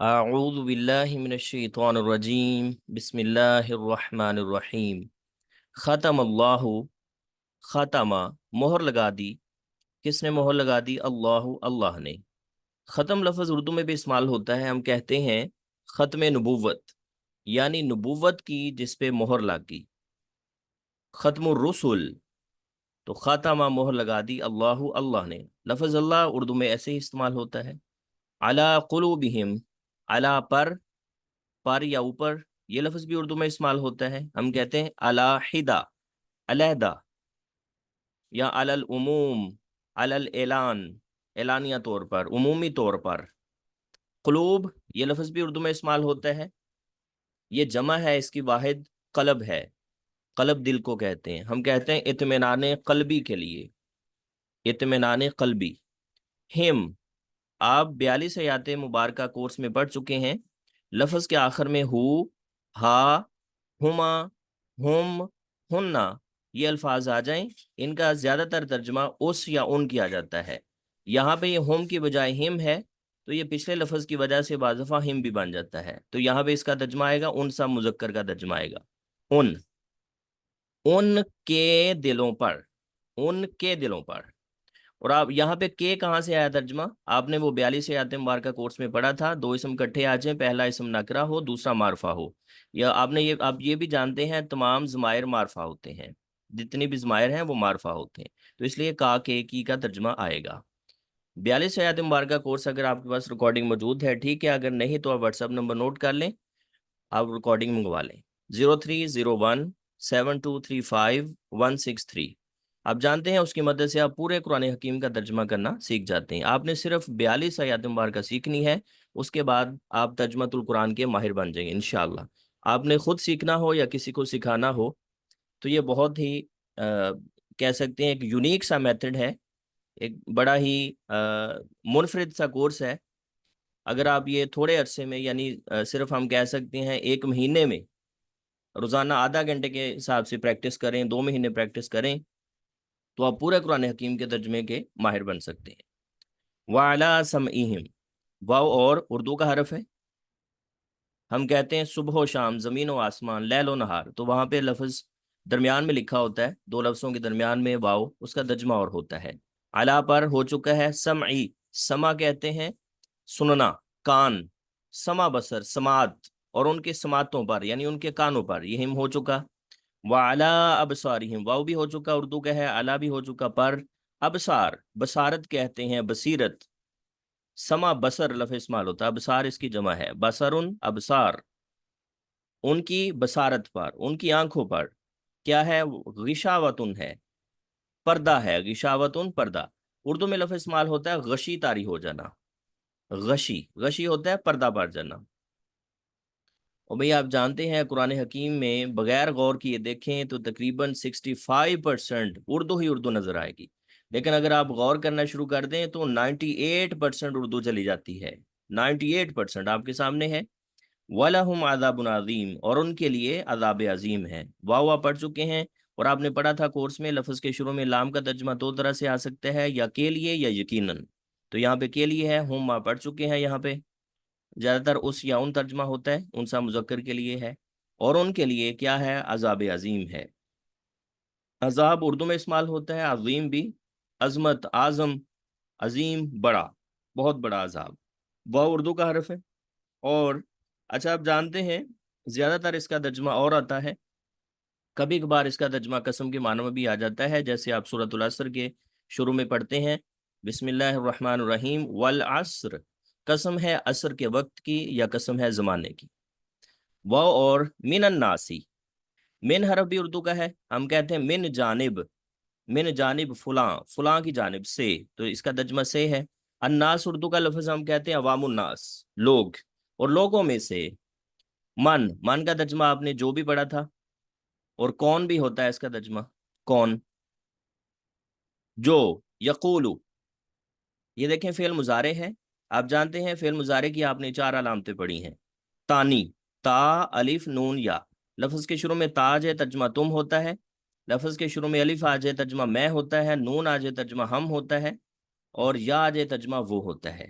اعوذ باللہ من الشیطان الرجیم بسم اللہ الرحمن الرحیم۔ ختم اللہ، ختمہ مہر لگا دی۔ کس نے مہر لگا دی؟ اللہ نے۔ ختم لفظ اردو میں بھی استعمال ہوتا ہے، ہم کہتے ہیں ختم نبوت، یعنی نبوت کی جس پہ مہر لگ گئی۔ ختم الرسل، تو خاتمہ مہر لگا دی اللہ نے۔ لفظ اللہ اردو میں ایسے ہی استعمال ہوتا ہے۔ علی قلوبہم، علی پر یا اوپر، یہ لفظ بھی اردو میں استعمال ہوتا ہے، ہم کہتے ہیں علیحدہ، علیحدہ، یا علی العموم، علی الاعلان، اعلانیہ طور پر، عمومی طور پر۔ قلوب، یہ لفظ بھی اردو میں استعمال ہوتا ہے، یہ جمع ہے، اس کی واحد قلب ہے، قلب دل کو کہتے ہیں، ہم کہتے ہیں اطمینان قلبی کے لیے، اطمینان قلبی۔ ہم، آپ 42 آیات مبارکہ کورس میں پڑھ چکے ہیں، لفظ کے آخر میں ہو، ہا، ہما، ہم، ہننا، یہ الفاظ آ جائیں، ان کا زیادہ تر ترجمہ اس یا ان کیا جاتا ہے۔ یہاں پہ یہ ہم کی بجائے ہم ہے، تو یہ پچھلے لفظ کی وجہ سے بعض دفعہ ہم بھی بن جاتا ہے، تو یہاں پہ اس کا ترجمہ آئے گا ان سا مذکر کا ترجمہ آئے گا، ان کے دلوں پر، ان کے دلوں پر۔ اور آپ یہاں پہ کے کہاں سے آیا ترجمہ؟ آپ نے وہ 42 آیات مبارکہ کورس میں پڑھا تھا، دو اسم کٹھے آ جائیں، پہلا اسم نکرہ ہو، دوسرا معرفہ ہو، یا آپ یہ بھی جانتے ہیں تمام ضمائر معرفہ ہوتے ہیں، جتنی بھی ضمائر ہیں وہ معرفہ ہوتے ہیں، تو اس لیے کا، کے، کی کا ترجمہ آئے گا۔ 42 آیات مبارکہ کورس اگر آپ کے پاس ریکارڈنگ موجود ہے ٹھیک ہے، اگر نہیں تو آپ واٹس ایپ نمبر نوٹ کر لیں، آپ ریکارڈنگ منگوا لیں، 03017235 163۔ آپ جانتے ہیں اس کی مدد سے آپ پورے قرآن حکیم کا ترجمہ کرنا سیکھ جاتے ہیں۔ آپ نے صرف 42 آیات مبارکہ سیکھنی ہے، اس کے بعد آپ ترجمۃ القرآن کے ماہر بن جائیں گے انشاءاللہ۔ آپ نے خود سیکھنا ہو یا کسی کو سکھانا ہو تو یہ بہت ہی کہہ سکتے ہیں ایک یونیک سا میتھڈ ہے، ایک بڑا ہی منفرد سا کورس ہے۔ اگر آپ یہ تھوڑے عرصے میں، یعنی صرف ہم کہہ سکتے ہیں 1 مہینے میں روزانہ آدھا گھنٹے کے حساب سے پریکٹس کریں، 2 مہینے پریکٹس کریں، تو آپ پورے قرآن حکیم کے ترجمے کے ماہر بن سکتے ہیں۔ وَعَلَىٰ سَمْعِهِمْ، واو اور اردو کا حرف ہے، ہم کہتے ہیں صبح و شام، زمین و آسمان، لیل و نہار، تو وہاں پہ لفظ درمیان میں لکھا ہوتا ہے، دو لفظوں کے درمیان میں واو، اس کا ترجمہ اور ہوتا ہے۔ علا پر ہو چکا ہے، سمعی، سما کہتے ہیں سننا، کان، سما بصر، سماعت، اور ان کے سماعتوں پر یعنی ان کے کانوں پر، یہ ہم ہو چکا۔ وعلا ابصارہم، واو بھی ہو چکا، اردو کا ہے، علا بھی ہو چکا، پر ابصار، بصارت کہتے ہیں، بصیرت، سما بصر لفظ استعمال ہوتا ہے، ابصار اس کی جمع ہے، بصرن، ابصار، ان کی بصارت پر، ان کی آنکھوں پر کیا ہے؟ غشاوتن ہے، پردہ ہے، غشاوتن پردہ۔ اردو میں لفظ استعمال ہوتا ہے غشی طاری ہو جانا، غشی، غشی ہوتا ہے پردہ پڑ جانا۔ اور بھئی آپ جانتے ہیں قرآن حکیم میں بغیر غور کیے دیکھیں تو تقریباً 65% اردو ہی اردو نظر آئے گی، لیکن اگر آپ غور کرنا شروع کر دیں تو 98% اردو چلی جاتی ہے، 98% آپ کے سامنے ہے۔ وَلَهُمْ عَذَابٌ عَظِيمٌ، اور ان کے لیے عذاب عظیم ہے۔ واو آپ پڑھ چکے ہیں، اور آپ نے پڑھا تھا کورس میں لفظ کے شروع میں لام کا ترجمہ دو طرح سے آ سکتا ہے، یا کے لیے یا یقیناً، تو یہاں پہ کے لیے ہے، ہم آپ پڑھ چکے ہیں، یہاں پہ زیادہ تر اس یا ان ترجمہ ہوتا ہے، ان سا مذکر کے لیے ہے، اور ان کے لیے کیا ہے؟ عذاب عظیم ہے۔ عذاب اردو میں استعمال ہوتا ہے، عظیم بھی، عظمت، اعظم، عظیم، بڑا، بہت بڑا عذاب، وہ اردو کا حرف ہے۔ اور اچھا آپ جانتے ہیں زیادہ تر اس کا ترجمہ اور آتا ہے، کبھی کبھار اس کا ترجمہ قسم کے معنوں میں بھی آ جاتا ہے، جیسے آپ سورۃ العصر کے شروع میں پڑھتے ہیں، بسم اللہ الرحمن الرحیم، والعصر، قسم ہے عصر کے وقت کی یا قسم ہے زمانے کی۔ وہ اور من الناسی، من حرف بھی اردو کا ہے، ہم کہتے ہیں من جانب، من جانب فلاں، فلاں کی جانب سے، تو اس کا ترجمہ سے ہے۔ الناس اردو کا لفظ ہم کہتے ہیں عوام الناس، لوگ، اور لوگوں میں سے۔ من کا ترجمہ آپ نے جو بھی پڑھا تھا، اور کون بھی ہوتا ہے اس کا ترجمہ، کون، جو، یقولو، یہ دیکھیں فعل مضارع ہے، آپ جانتے ہیں فعل مضارع کی آپ نے 4 علامتیں پڑھی ہیں، تانی، تا، الف، نون، یا۔ لفظ کے شروع میں تا آ جائے ترجمہ تم ہوتا ہے، لفظ کے شروع میں الف آ جائے ترجمہ میں ہوتا ہے، نون آ جائے ترجمہ ہم ہوتا ہے، اور یا آ جائے ترجمہ وہ ہوتا ہے۔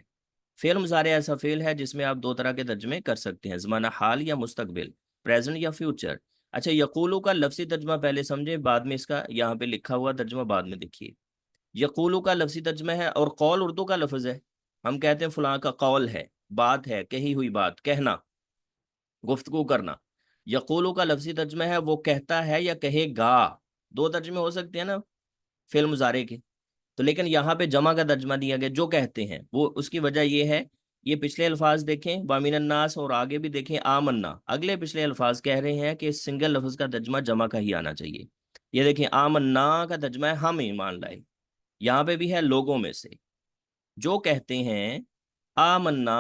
فعل مضارع ایسا فعل ہے جس میں آپ دو طرح کے ترجمے کر سکتے ہیں، زمانہ حال یا مستقبل، پریزنٹ یا فیوچر۔ اچھا، یقولو کا لفظی ترجمہ پہلے سمجھیں، بعد میں اس کا یہاں پہ لکھا ہوا ترجمہ بعد میں دیکھیے۔ یقولو کا لفظی ترجمہ ہے، اور قول اردو کا لفظ ہے، ہم کہتے ہیں فلاں کا قول ہے، بات ہے، کہی ہوئی بات، کہنا، گفتگو کرنا۔ یقولو کا لفظی ترجمہ ہے وہ کہتا ہے یا کہے گا، دو ترجمے ہو سکتے ہیں نا فعل مضارع کے، تو لیکن یہاں پہ جمع کا ترجمہ دیا گیا جو کہتے ہیں وہ، اس کی وجہ یہ ہے، یہ پچھلے الفاظ دیکھیں وامن الناس، اور آگے بھی دیکھیں آمنا، اگلے پچھلے الفاظ کہہ رہے ہیں کہ سنگل لفظ کا ترجمہ جمع کا ہی آنا چاہیے۔ یہ دیکھیں آمنا کا ترجمہ ہے ہم ایمان لائے، یہاں پہ بھی ہے لوگوں میں سے جو کہتے ہیں آمنا،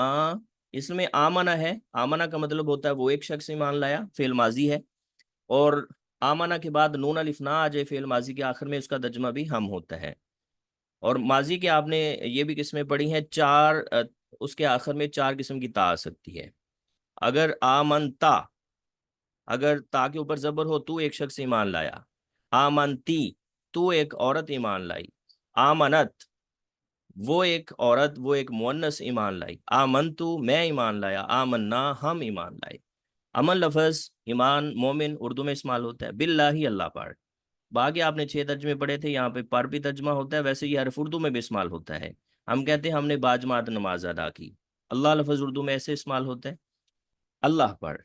اس میں آمنا ہے، آمنا کا مطلب ہوتا ہے وہ ایک شخص ایمان لایا، فعل ماضی ہے، اور آمنا کے بعد نون الف نہ آ جائے فعل ماضی کے آخر میں، اس کا ترجمہ بھی ہم ہوتا ہے۔ اور ماضی کے آپ نے یہ بھی قسمیں پڑھی ہیں، چار اس کے آخر میں چار قسم کی تا آ سکتی ہے۔ اگر آمنتا، اگر تا کے اوپر زبر ہو تو ایک شخص ایمان لایا، آمنتی تو ایک عورت ایمان لائی، آمنت وہ ایک عورت، وہ ایک مؤنث ایمان لائی، آمنتو میں ایمان لایا، آمنا ہم ایمان لائے۔ امن لفظ ایمان مومن اردو میں استعمال ہوتا ہے، باللہ اللہ پر، باقی آپ نے 6 ترجمے پڑھے تھے، یہاں پہ پر بھی ترجمہ ہوتا ہے، ویسے یہ حرف اردو میں بھی استعمال ہوتا ہے، ہم کہتے ہیں ہم نے باجماعت نماز ادا کی، اللہ لفظ اردو میں ایسے استعمال ہوتا ہے اللہ پر۔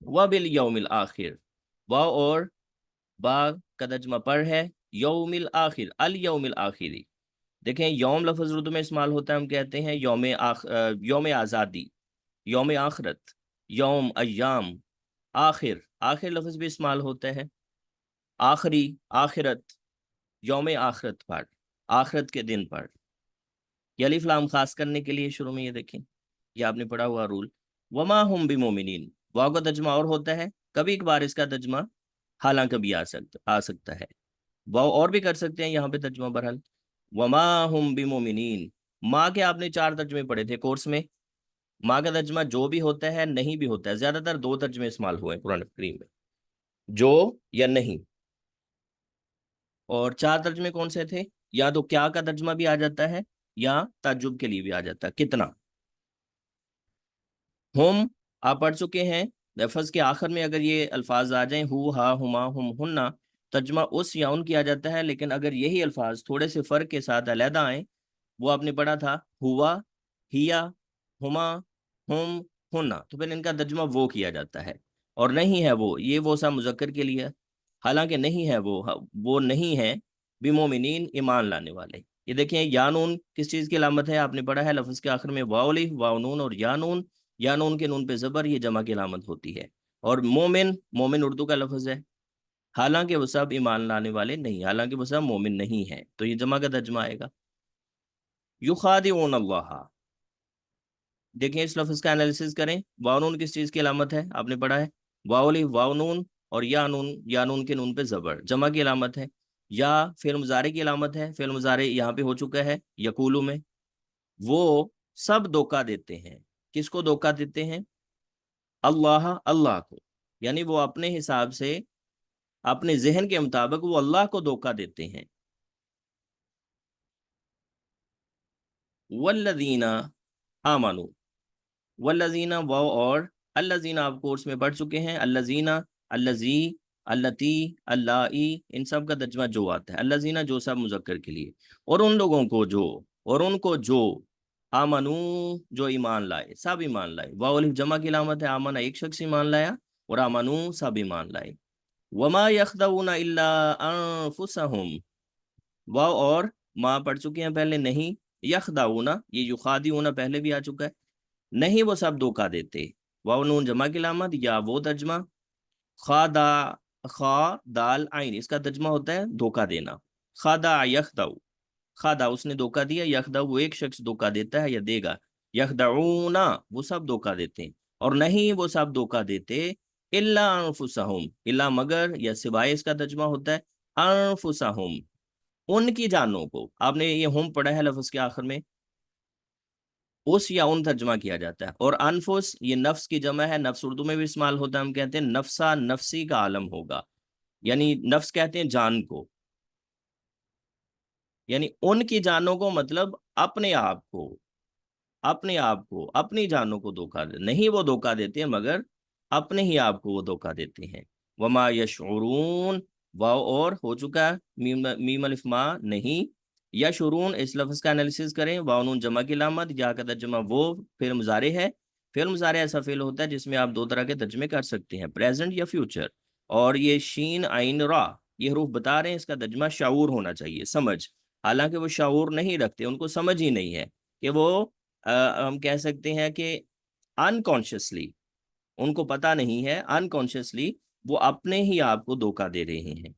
وبالیوم الآخر، واو اور با کا ترجمہ پر ہے، یوم الآخر، الیوم الآخری، دیکھیں یوم لفظ اردو میں استعمال ہوتا ہے، ہم کہتے ہیں یوم آزادی، یوم آخرت، یوم ایام، آخر، آخر لفظ بھی استعمال ہوتا ہے، آخری، آخرت، یوم آخرت پر، آخرت کے دن پر۔ یہ الف لام خاص کرنے کے لیے شروع میں یہ دیکھیں، یہ آپ نے پڑھا ہوا رول۔ وما ہم بمومنین، واو کا ترجمہ اور ہوتا ہے، کبھی کبھار اس کا ترجمہ حالانکہ بھی آ سکتا ہے، واو اور بھی کر سکتے ہیں یہاں پہ ترجمہ برحال۔ وما ہم بمومنین، ماں کے آپ نے 4 ترجمے پڑھے تھے کورس میں، ماں کا ترجمہ جو بھی ہوتا ہے نہیں بھی ہوتا ہے، زیادہ تر 2 ترجمے استعمال ہوئے ہیں قرآن کریم میں، جو یا نہیں، اور 4 ترجمے کون سے تھے؟ یا تو کیا کا ترجمہ بھی آ جاتا ہے، یا تعجب کے لیے بھی آ جاتا ہے، کتنا۔ ہم آپ پڑھ چکے ہیں، لفظ کے آخر میں اگر یہ الفاظ آ جائیں، ہو، ہا، ہما، ہم، ہننا، ترجمہ اس یا ان کیا جاتا ہے، لیکن اگر یہی الفاظ تھوڑے سے فرق کے ساتھ علیحدہ آئیں، وہ آپ نے پڑھا تھا ہوا، ہیا، ہما، ہم، ہننا، تو پھر ان کا ترجمہ وہ کیا جاتا ہے، اور نہیں ہے وہ، یہ وہ سا مذکر کے لیے، حالانکہ نہیں ہے وہ نہیں ہے بمومنین ایمان لانے والے۔ یہ دیکھیں یا نون کس چیز کی علامت ہے، آپ نے پڑھا ہے لفظ کے آخر میں واو الف، واو نون اور یا نون، یا نون کے نون پہ زبر، یہ جمع کی علامت ہوتی ہے۔ اور مومن، مومن اردو کا لفظ ہے، حالانکہ وہ سب ایمان لانے والے نہیں، حالانکہ وہ سب مومن نہیں ہیں، تو یہ جمع کا ترجمہ آئے گا۔ یخادعون اللہ، دیکھیں اس لفظ کا انالیسس کریں، واو نون کس چیز کی علامت ہے، آپ نے پڑھا ہے واو الف، واو نون اور یا نون، یا نون کے نون پہ زبر، جمع کی علامت ہے۔ یا فعل مضارع کی علامت ہے، فعل مضارع یہاں پہ ہو چکا ہے یقولو میں، وہ سب دھوکہ دیتے ہیں، کس کو دھوکہ دیتے ہیں؟ اللہ، اللہ کو، یعنی وہ اپنے حساب سے، اپنے ذہن کے مطابق وہ اللہ کو دھوکہ دیتے ہیں۔ والذین آمنوا، والذین واو اور الذین آپ کورس میں پڑھ چکے ہیں، الذین، الذی، اللتی، اللہ، ان سب کا ترجمہ جو آتا ہے، الذین جو سب مذکر کے لیے، اور ان لوگوں کو جو، اور ان کو جو، آمنو جو ایمان لائے، سب ایمان لائے، واو الف جمع کی علامت ہے، آمنہ ایک شخص ایمان لایا، اور آمنو سب ایمان لائے۔ وما یخدعون الا انفسہم، واو اور ما پڑھ چکے ہیں پہلے، نہیں، یخدعون، یہ یخادعون پہلے بھی آ چکا ہے، نہیں وہ سب دھوکہ دیتے، واو نون جمع کی علامت، یا وہ ترجمہ، خادا، خا دال عین، اس کا ترجمہ ہوتا ہے دھوکہ دینا، خادا یخدع، خادا اس نے دھوکہ دیا، یخدع وہ ایک شخص دھوکہ دیتا ہے یا دے گا، یخدعون وہ سب دھوکہ دیتے ہیں، اور نہیں وہ سب دھوکہ دیتے، الا انفسہم، الا مگر یا سوائے، اس کا ترجمہ ہوتا ہے انفسہم، ان کی جانوں کو، آپ نے یہ ہم پڑھا ہے لفظ کے آخر میں، اس یا ان ترجمہ کیا جاتا ہے، اور انفس یہ نفس کی جمع ہے، نفس اردو میں بھی استعمال ہوتا ہے، ہم کہتے ہیں نفسا، نفسی کا عالم ہوگا، یعنی نفس کہتے ہیں جان کو، یعنی ان کی جانوں کو مطلب اپنے آپ کو، اپنے آپ کو، اپنی جانوں کو دھوکہ دے، نہیں وہ دھوکہ دیتے ہیں مگر اپنے ہی آپ کو وہ دھوکہ دیتے ہیں۔ وما یشعرون، واو اور ہو چکا ہے، میم الف ما نہیں، یشعرون اس لفظ کا انالیسز کریں، واو نون جمع کی علامت، یا کا ترجمہ وہ فعل مضارع ہے۔ فعل مضارع ایسا فعل ہوتا ہے جس میں آپ دو طرح کے ترجمے کر سکتے ہیں، پریزنٹ یا فیوچر، اور یہ شین عین را یہ حروف بتا رہے ہیں اس کا ترجمہ شعور ہونا چاہیے، سمجھ، حالانکہ وہ شعور نہیں رکھتے، ان کو سمجھ ہی نہیں ہے کہ وہ ہم کہہ سکتے ہیں کہ انکانشیسلی، ان کو پتہ نہیں ہے، انکانشیسلی وہ اپنے ہی آپ کو دھوکہ دے رہے ہیں۔